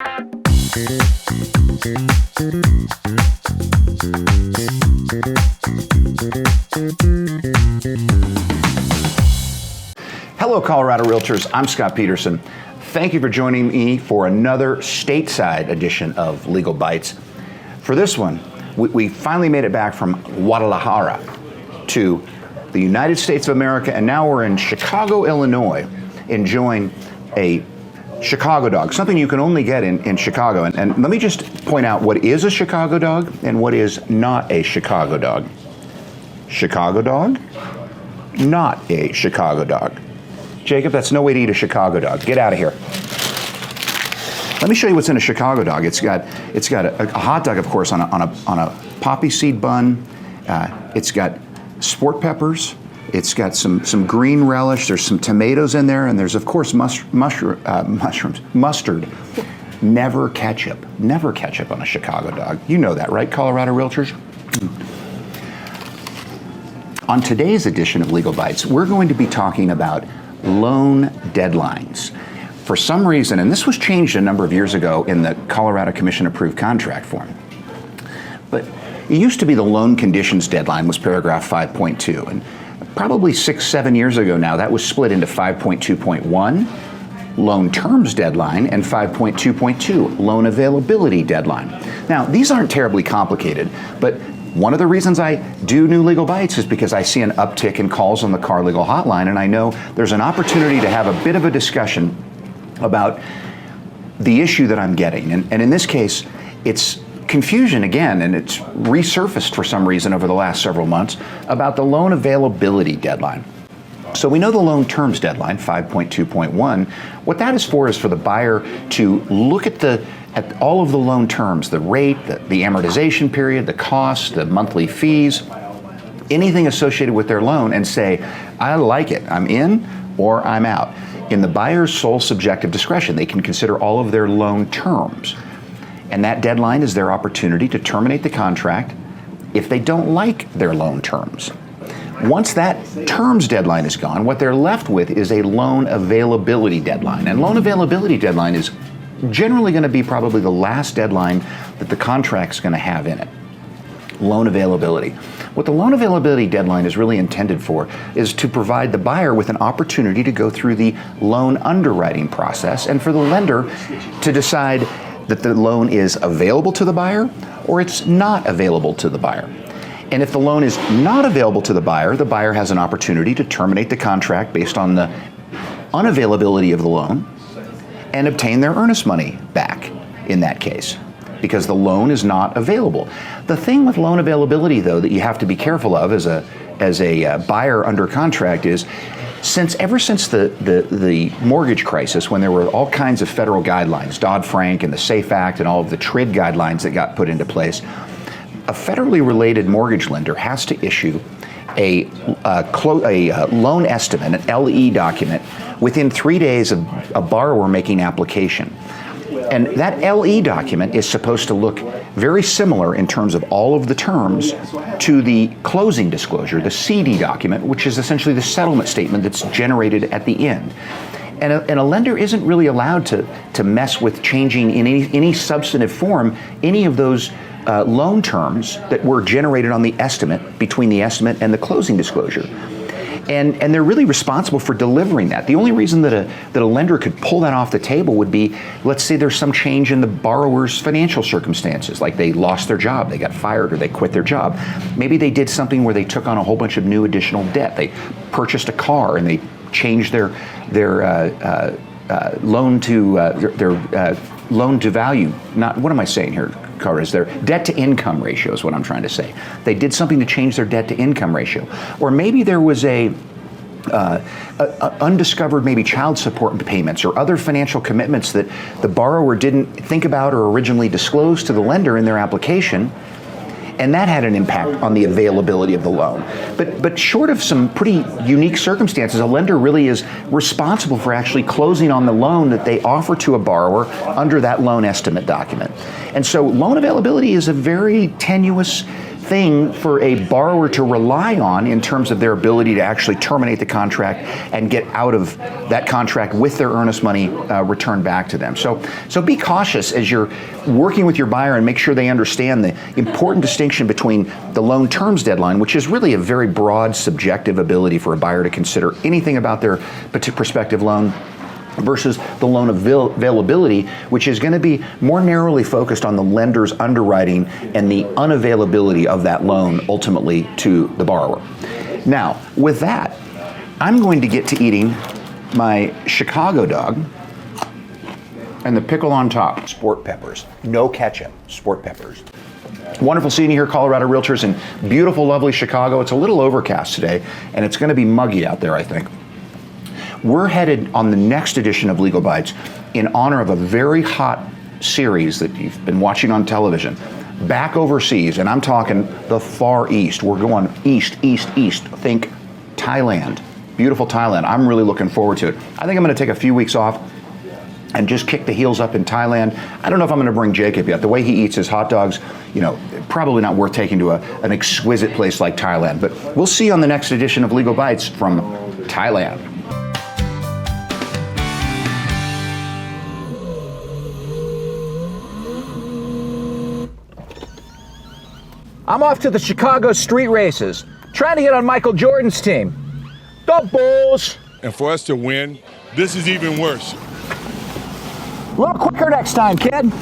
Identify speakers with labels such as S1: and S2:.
S1: Hello, Colorado Realtors. I'm Scott Peterson. Thank you for joining me for another stateside edition of Legal Bites. For this one, we finally made it back from Guadalajara to the United States of America, and now we're in Chicago, Illinois, enjoying a Chicago dog, something you can only get in Chicago. And let me just point out what is a Chicago dog and what is not a Chicago dog. Chicago dog, not a Chicago dog. Jacob, that's no way to eat a Chicago dog. Get out of here. Let me show you what's in a Chicago dog. It's got a hot dog, of course, on a poppy seed bun. It's got sport peppers. It's got some green relish. There's some tomatoes in there, and there's, of course, mushrooms, mustard. Never ketchup. Never ketchup on a Chicago dog. You know that, right, Colorado Realtors? On today's edition of Legal Bites, we're going to be talking about loan deadlines. For some reason, and this was changed a number of years ago in the Colorado Commission approved contract form, but it used to be the loan conditions deadline was paragraph 5.2, and probably 6-7 years ago now that was split into 5.2.1 loan terms deadline and 5.2.2 loan availability deadline. Now, these aren't terribly complicated, but one of the reasons I do New Legal Bites is because I see an uptick in calls on the Car Legal Hotline, and I know there's an opportunity to have a bit of a discussion about the issue that I'm getting. And in this case, it's confusion again, and it's resurfaced for some reason over the last several months about the loan availability deadline. So we know the loan terms deadline, 5.2.1. What that is for the buyer to look at all of the loan terms, the rate, the amortization period, the cost, the monthly fees, anything associated with their loan, and say, I like it, I'm in or I'm out. In the buyer's sole subjective discretion, they can consider all of their loan terms. And that deadline is their opportunity to terminate the contract if they don't like their loan terms. Once that terms deadline is gone, what they're left with is a loan availability deadline. And loan availability deadline is generally going to be probably the last deadline that the contract's going to have in it. Loan availability. What the loan availability deadline is really intended for is to provide the buyer with an opportunity to go through the loan underwriting process and for the lender to decide that the loan is available to the buyer or it's not available to the buyer. And if the loan is not available to the buyer has an opportunity to terminate the contract based on the unavailability of the loan and obtain their earnest money back in that case, because the loan is not available. The thing with loan availability, though, that you have to be careful of as a buyer under contract is, ever since the mortgage crisis, when there were all kinds of federal guidelines, Dodd-Frank and the SAFE Act and all of the TRID guidelines that got put into place, a federally related mortgage lender has to issue a loan estimate, an LE document, within 3 days of a borrower making application. And that LE document is supposed to look very similar in terms of all of the terms to the closing disclosure, the CD document, which is essentially the settlement statement that's generated at the end. And a lender isn't really allowed to mess with changing in any substantive form any of those loan terms that were generated on the estimate, between the estimate and the closing disclosure. And they're really responsible for delivering that. The only reason that a lender could pull that off the table would be, let's say there's some change in the borrower's financial circumstances, like they lost their job, they got fired, or they quit their job. Maybe they did something where they took on a whole bunch of new additional debt. They purchased a car and they changed their loan to value. What am I saying here, Carter? Is their debt to income ratio is what I'm trying to say. They did something to change their debt to income ratio. Or maybe there was undiscovered maybe child support payments or other financial commitments that the borrower didn't think about or originally disclose to the lender in their application, and that had an impact on the availability of the loan. But short of some pretty unique circumstances, a lender really is responsible for actually closing on the loan that they offer to a borrower under that loan estimate document. And so loan availability is a very tenuous thing for a borrower to rely on in terms of their ability to actually terminate the contract and get out of that contract with their earnest money returned back to them. So be cautious as you're working with your buyer and make sure they understand the important distinction between the loan terms deadline, which is really a very broad subjective ability for a buyer to consider anything about their prospective loan, versus the loan availability, which is going to be more narrowly focused on the lender's underwriting and the unavailability of that loan ultimately to the borrower. Now, with that, I'm going to get to eating my Chicago dog and the pickle on top. Sport peppers, no ketchup, sport peppers. Wonderful seeing you here, Colorado Realtors, in beautiful, lovely Chicago. It's a little overcast today, and it's going to be muggy out there, I think. We're headed on the next edition of Legal Bites in honor of a very hot series that you've been watching on television, back overseas, and I'm talking the Far East. We're going east. Think Thailand, beautiful Thailand. I'm really looking forward to it. I think I'm going to take a few weeks off and just kick the heels up in Thailand. I don't know if I'm going to bring Jacob yet. The way he eats his hot dogs, probably not worth taking to an exquisite place like Thailand. But we'll see you on the next edition of Legal Bites from Thailand.
S2: I'm off to the Chicago street races, trying to get on Michael Jordan's team. The Bulls!
S3: And for us to win, this is even worse.
S2: A little quicker next time, kid.